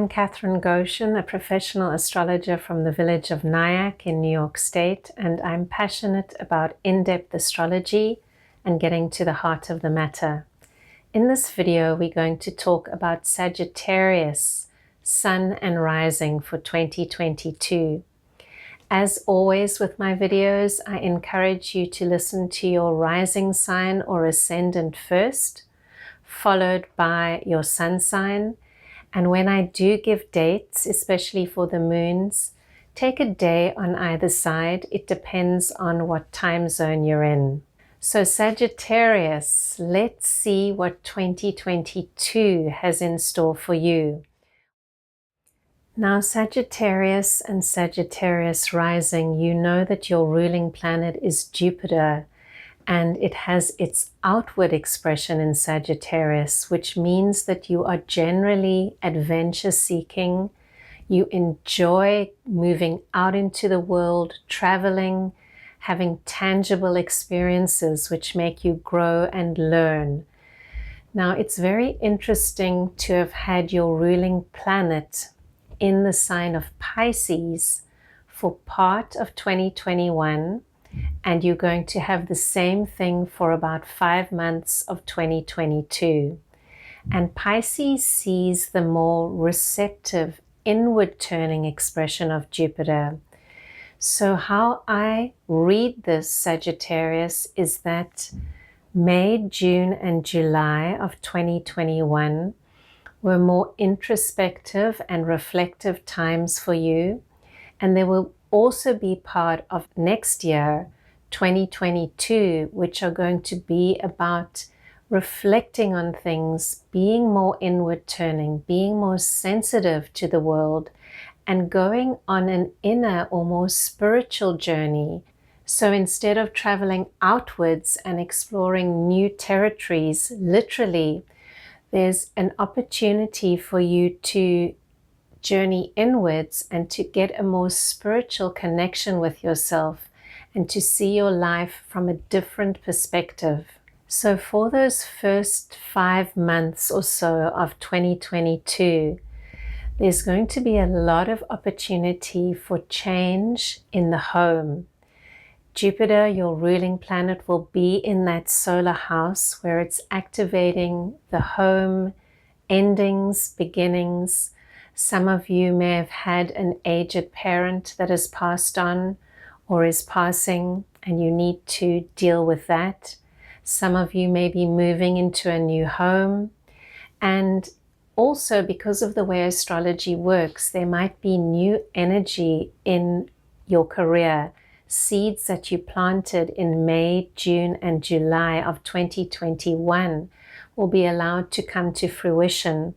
I'm Catherine Goshen, a professional astrologer from the village of Nyack in New York State, and I'm passionate about in-depth astrology and getting to the heart of the matter. In this video, we're going to talk about Sagittarius, Sun and Rising for 2022. As always with my videos, I encourage you to listen to your rising sign or ascendant first, followed by your sun sign. And when I do give dates, especially for the moons, take a day on either side. It depends on what time zone you're in. So Sagittarius, let's see what 2022 has in store for you. Now Sagittarius and Sagittarius rising, you know that your ruling planet is Jupiter, and it has its outward expression in Sagittarius, which means that you are generally adventure seeking. You enjoy moving out into the world, traveling, having tangible experiences which make you grow and learn. Now, it's very interesting to have had your ruling planet in the sign of Pisces for part of 2021, and you're going to have the same thing for about 5 months of 2022. And Pisces sees the more receptive, inward-turning expression of Jupiter. So how I read this, Sagittarius, is that May, June, and July of 2021 were more introspective and reflective times for you, and there will also be part of next year, 2022, which are going to be about reflecting on things, being more inward turning, being more sensitive to the world, and going on an inner or more spiritual journey. So instead of traveling outwards and exploring new territories, literally, there's an opportunity for you to journey inwards and to get a more spiritual connection with yourself and to see your life from a different perspective. So for those first 5 months or so of 2022, there's going to be a lot of opportunity for change in the home. Jupiter, your ruling planet, will be in that solar house where it's activating the home, endings, beginnings. Some of you may have had an aged parent that has passed on or is passing, and you need to deal with that. Some of you may be moving into a new home. And also, because of the way astrology works, there might be new energy in your career. Seeds that you planted in May, June, and July of 2021 will be allowed to come to fruition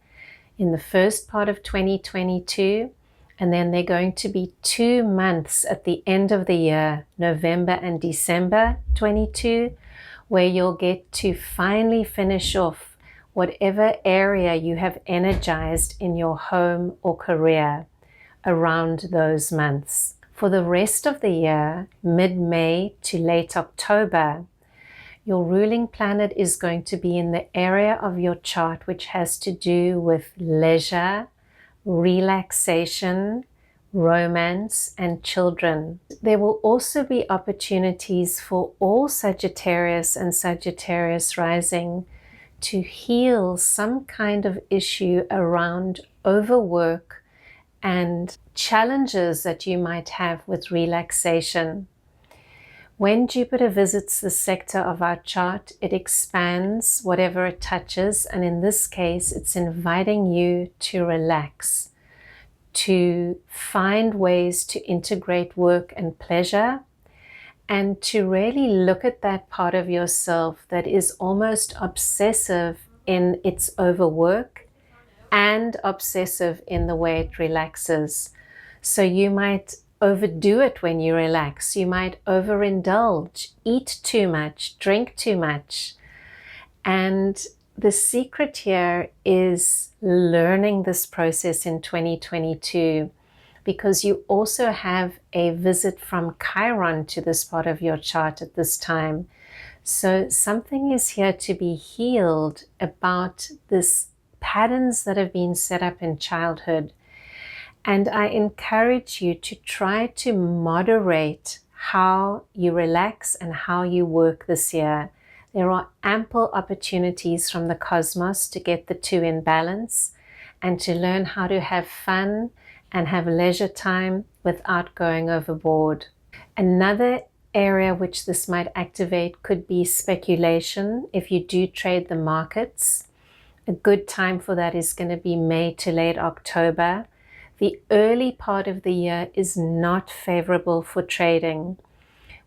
in the first part of 2022, and then they're going to be 2 months at the end of the year, November and December 22, where you'll get to finally finish off whatever area you have energized in your home or career around those months. For the rest of the year, mid-May to late October, your ruling planet is going to be in the area of your chart which has to do with leisure, relaxation, romance, and children. There will also be opportunities for all Sagittarius and Sagittarius rising to heal some kind of issue around overwork and challenges that you might have with relaxation. When Jupiter visits the sector of our chart, it expands whatever it touches, and in this case, it's inviting you to relax, to find ways to integrate work and pleasure, and to really look at that part of yourself that is almost obsessive in its overwork and obsessive in the way it relaxes. So you might overdo it when you relax. You might overindulge, eat too much, drink too much. And the secret here is learning this process in 2022, because you also have a visit from Chiron to this part of your chart at this time. So something is here to be healed about this patterns that have been set up in childhood And I encourage you to try to moderate how you relax and how you work this year. There are ample opportunities from the cosmos to get the two in balance and to learn how to have fun and have leisure time without going overboard. Another area which this might activate could be speculation. If you do trade the markets, a good time for that is going to be May to late October. The early part of the year is not favorable for trading.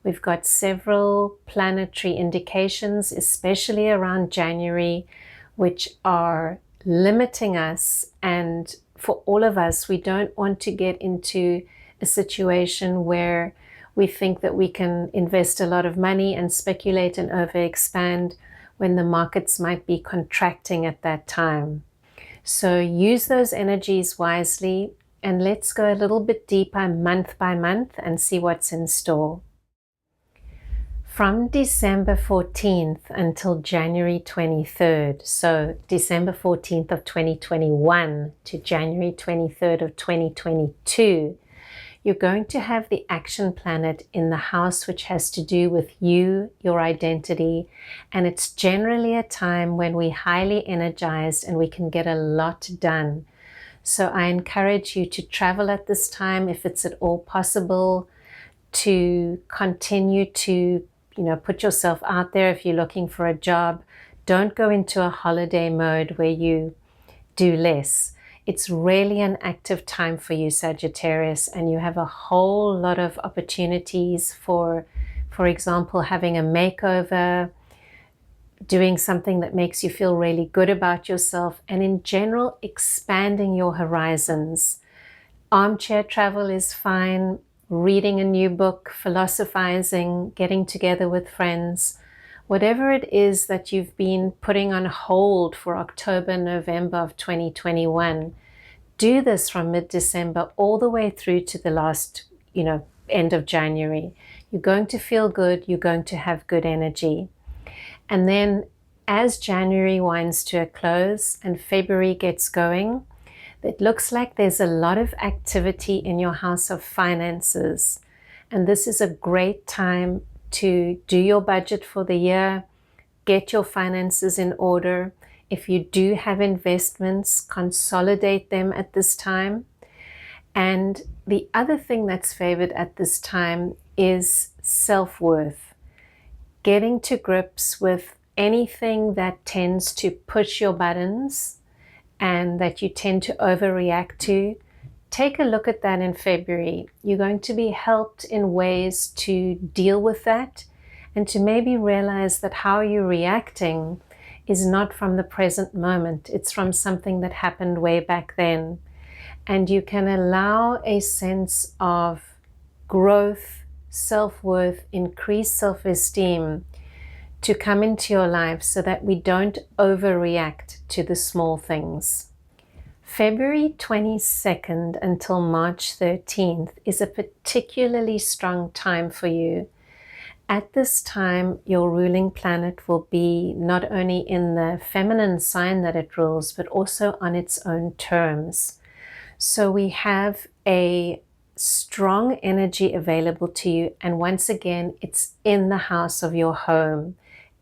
We've got several planetary indications, especially around January, which are limiting us. And for all of us, we don't want to get into a situation where we think that we can invest a lot of money and speculate and overexpand when the markets might be contracting at that time. So use those energies wisely, and let's go a little bit deeper month by month and see what's in store. From December 14th until January 23rd, so December 14th of 2021 to January 23rd of 2022, you're going to have the action planet in the house which has to do with you, your identity, and it's generally a time when we're highly energized and we can get a lot done. So I encourage you to travel at this time if it's at all possible, to continue to put yourself out there if you're looking for a job. Don't go into a holiday mode where you do less. It's really an active time for you, Sagittarius, and you have a whole lot of opportunities for example, having a makeover, doing something that makes you feel really good about yourself, and in general, expanding your horizons. Armchair travel is fine. Reading a new book, philosophizing, getting together with friends, whatever it is that you've been putting on hold for October, November of 2021, do this from mid-December all the way through to the last, end of January. You're going to feel good. You're going to have good energy. And then as January winds to a close and February gets going, it looks like there's a lot of activity in your house of finances. And this is a great time to do your budget for the year, get your finances in order. If you do have investments, consolidate them at this time. And the other thing that's favored at this time is self-worth. Getting to grips with anything that tends to push your buttons and that you tend to overreact to, take a look at that in February. You're going to be helped in ways to deal with that and to maybe realize that how you're reacting is not from the present moment. It's from something that happened way back then. And you can allow a sense of growth, self-worth, increased self-esteem to come into your life so that we don't overreact to the small things. February 22nd until March 13th is a particularly strong time for you. At this time, your ruling planet will be not only in the feminine sign that it rules, but also on its own terms. So we have a strong energy available to you, and once again, it's in the house of your home,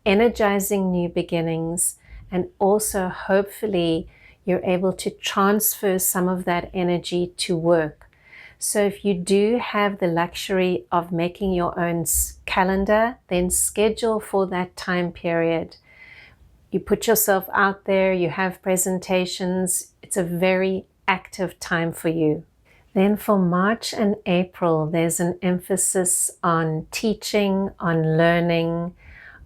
energizing new beginnings, and also hopefully you're able to transfer some of that energy to work. So if you do have the luxury of making your own calendar, then schedule for that time period. You put yourself out there, you have presentations, it's a very active time for you. Then for March and April, there's an emphasis on teaching, on learning,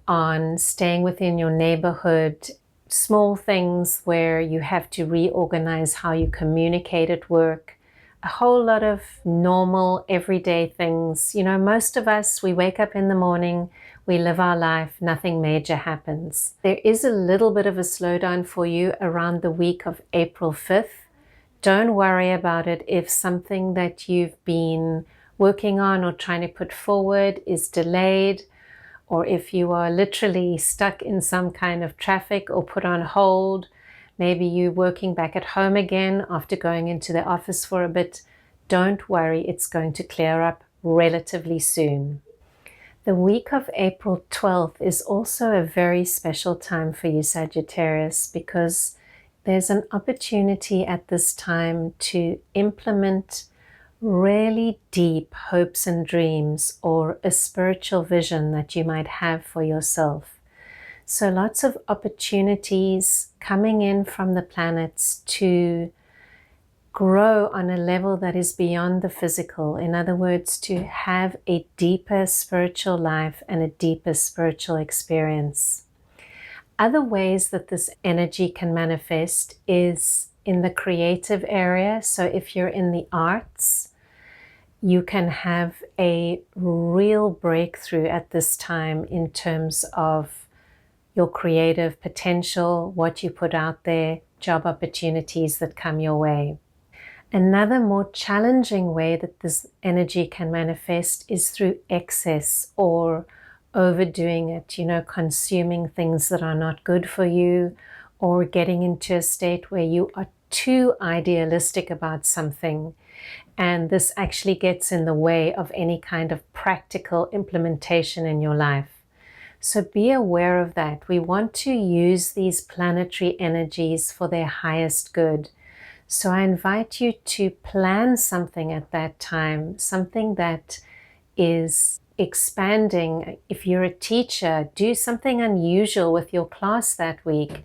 on staying within your neighborhood, small things where you have to reorganize how you communicate at work, a whole lot of normal everyday things. Most of us, we wake up in the morning, we live our life, nothing major happens. There is a little bit of a slowdown for you around the week of April 5th. Don't worry about it if something that you've been working on or trying to put forward is delayed, or if you are literally stuck in some kind of traffic or put on hold. Maybe you're working back at home again after going into the office for a bit. Don't worry, it's going to clear up relatively soon. The week of April 12th is also a very special time for you, Sagittarius, because there's an opportunity at this time to implement really deep hopes and dreams, or a spiritual vision that you might have for yourself. So lots of opportunities coming in from the planets to grow on a level that is beyond the physical. In other words, to have a deeper spiritual life and a deeper spiritual experience. Other ways that this energy can manifest is in the creative area. So if you're in the arts, you can have a real breakthrough at this time in terms of your creative potential, what you put out there, job opportunities that come your way. Another more challenging way that this energy can manifest is through excess or overdoing it, consuming things that are not good for you, or getting into a state where you are too idealistic about something. And this actually gets in the way of any kind of practical implementation in your life. So be aware of that. We want to use these planetary energies for their highest good. So I invite you to plan something at that time, something that is expanding. If you're a teacher, do something unusual with your class that week,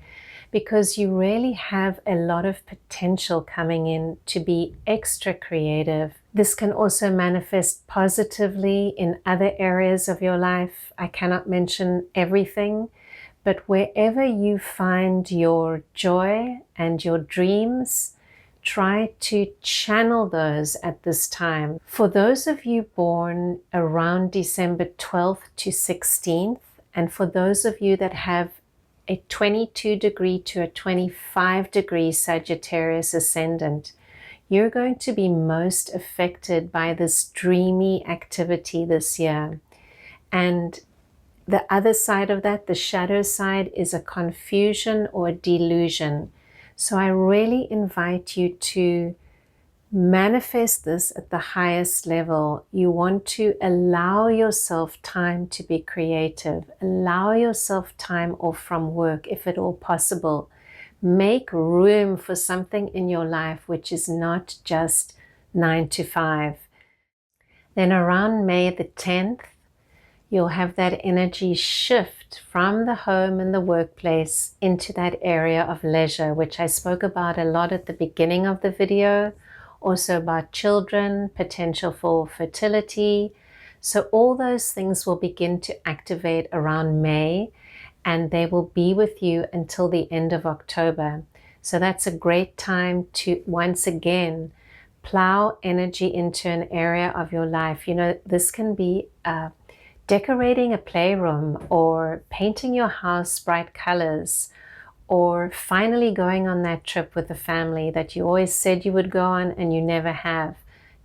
because you really have a lot of potential coming in to be extra creative. This can also manifest positively in other areas of your life. I cannot mention everything, but wherever you find your joy and your dreams, try to channel those at this time. For those of you born around December 12th to 16th, and for those of you that have a 22 degree to a 25 degree Sagittarius Ascendant, you're going to be most affected by this dreamy activity this year. And the other side of that, the shadow side, is a confusion or delusion. So I really invite you to manifest this at the highest level. You want to allow yourself time to be creative. Allow yourself time off from work if at all possible. Make room for something in your life which is not just 9 to 5. Then around May the 10th, you'll have that energy shift from the home and the workplace into that area of leisure, which I spoke about a lot at the beginning of the video, also about children, potential for fertility. So all those things will begin to activate around May, and they will be with you until the end of October. So that's a great time to once again plow energy into an area of your life. This can be decorating a playroom, or painting your house bright colors, or finally going on that trip with the family that you always said you would go on and you never have.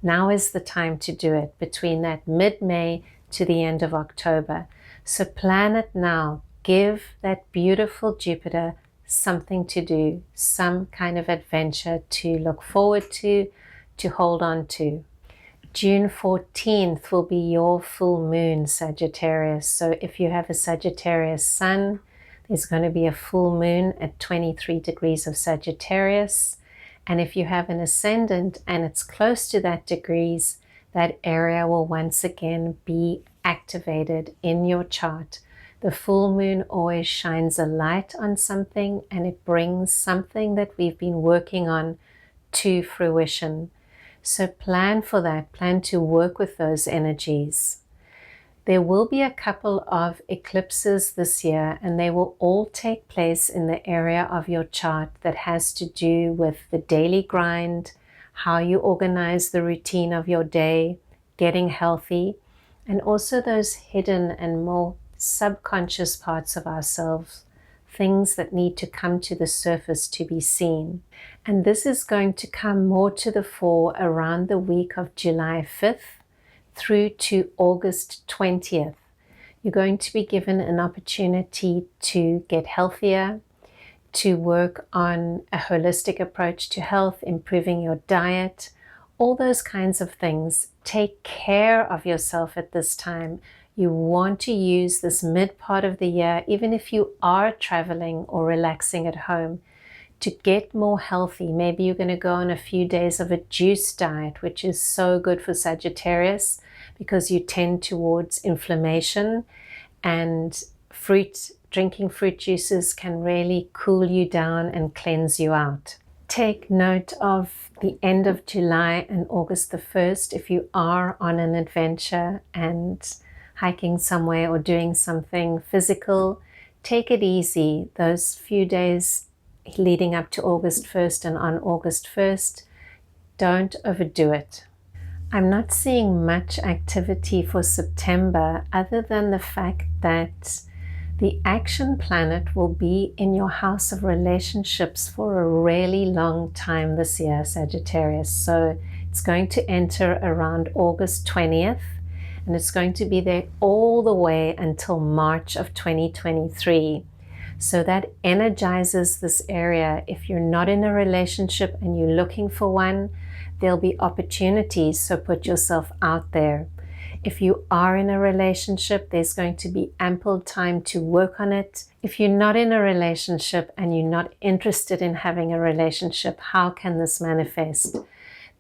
Now is the time to do it, between that mid-May to the end of October. So plan it now. Give that beautiful Jupiter something to do, some kind of adventure to look forward to hold on to. June 14th will be your full moon, Sagittarius. So if you have a Sagittarius sun, there's going to be a full moon at 23 degrees of Sagittarius. And if you have an ascendant and it's close to that degrees, that area will once again be activated in your chart. The full moon always shines a light on something, and it brings something that we've been working on to fruition. So plan for that, plan to work with those energies. There will be a couple of eclipses this year, and they will all take place in the area of your chart that has to do with the daily grind, how you organize the routine of your day, getting healthy, and also those hidden and more subconscious parts of ourselves, things that need to come to the surface to be seen. And this is going to come more to the fore around the week of July 5th through to August 20th. You're going to be given an opportunity to get healthier, to work on a holistic approach to health, improving your diet, all those kinds of things. Take care of yourself at this time. You want to use this mid part of the year, even if you are traveling or relaxing at home, to get more healthy. Maybe you're going to go on a few days of a juice diet, which is so good for Sagittarius because you tend towards inflammation, and drinking fruit juices can really cool you down and cleanse you out. Take note of the end of July and August the 1st if you are on an adventure and hiking somewhere or doing something physical. Take it easy those few days leading up to August 1st and on August 1st. Don't overdo it. I'm not seeing much activity for September other than the fact that the action planet will be in your house of relationships for a really long time this year, Sagittarius. So it's going to enter around August 20th, and it's going to be there all the way until March of 2023. So that energizes this area. If you're not in a relationship and you're looking for one, there'll be opportunities, so put yourself out there. If you are in a relationship, there's going to be ample time to work on it. If you're not in a relationship and you're not interested in having a relationship, how can this manifest?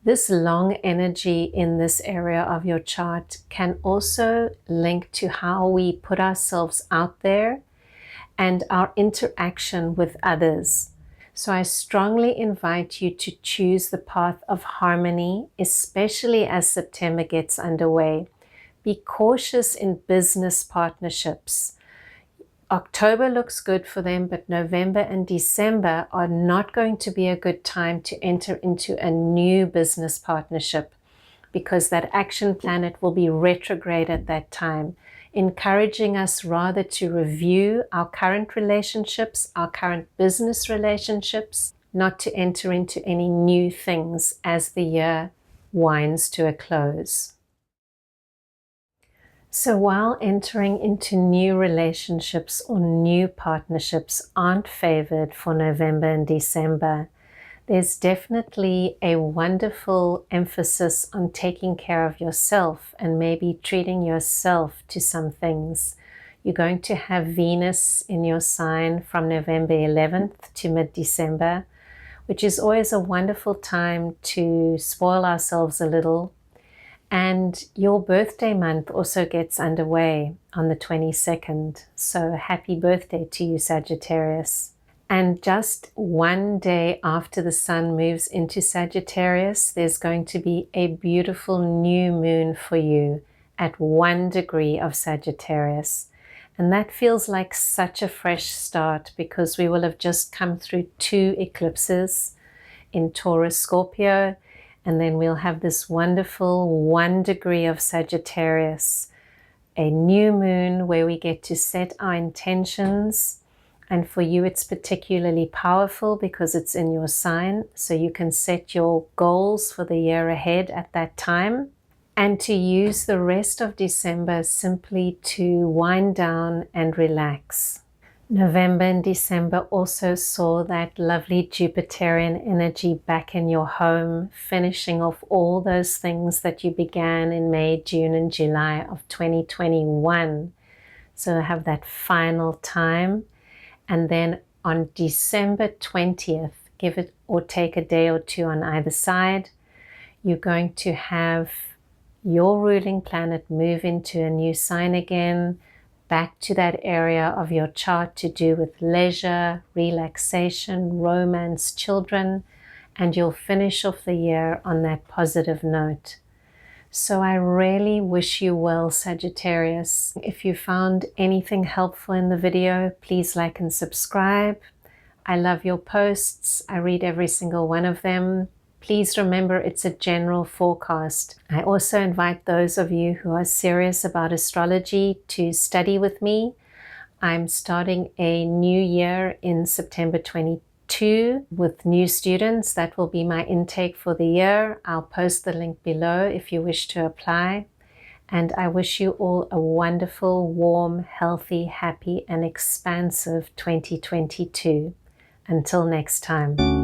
This long energy in this area of your chart can also link to how we put ourselves out there and our interaction with others. So I strongly invite you to choose the path of harmony, especially as September gets underway. Be cautious in business partnerships. October looks good for them, but November and December are not going to be a good time to enter into a new business partnership because that action planet will be retrograde at that time, encouraging us rather to review our current relationships, our current business relationships, not to enter into any new things as the year winds to a close. So while entering into new relationships or new partnerships aren't favored for November and December, there's definitely a wonderful emphasis on taking care of yourself and maybe treating yourself to some things. You're going to have Venus in your sign from November 11th to mid-December, which is always a wonderful time to spoil ourselves a little. And your birthday month also gets underway on the 22nd. So happy birthday to you, Sagittarius. And just one day after the sun moves into Sagittarius, there's going to be a beautiful new moon for you at 1 degree of Sagittarius. And that feels like such a fresh start because we will have just come through 2 eclipses in Taurus, Scorpio, and then we'll have this wonderful 1 degree of Sagittarius, a new moon where we get to set our intentions. And for you, it's particularly powerful because it's in your sign. So you can set your goals for the year ahead at that time. And to use the rest of December simply to wind down and relax. November and December also saw that lovely Jupiterian energy back in your home, finishing off all those things that you began in May, June, and July of 2021. So have that final time. And then on December 20th, give it or take a day or two on either side, you're going to have your ruling planet move into a new sign again, back to that area of your chart to do with leisure, relaxation, romance, children, and you'll finish off the year on that positive note. So I really wish you well, Sagittarius. If you found anything helpful in the video, please like and subscribe. I love your posts. I read every single one of them. Please remember it's a general forecast. I also invite those of you who are serious about astrology to study with me. I'm starting a new year in September 22 with new students. That will be my intake for the year. I'll post the link below if you wish to apply. And I wish you all a wonderful, warm, healthy, happy, and expansive 2022. Until next time.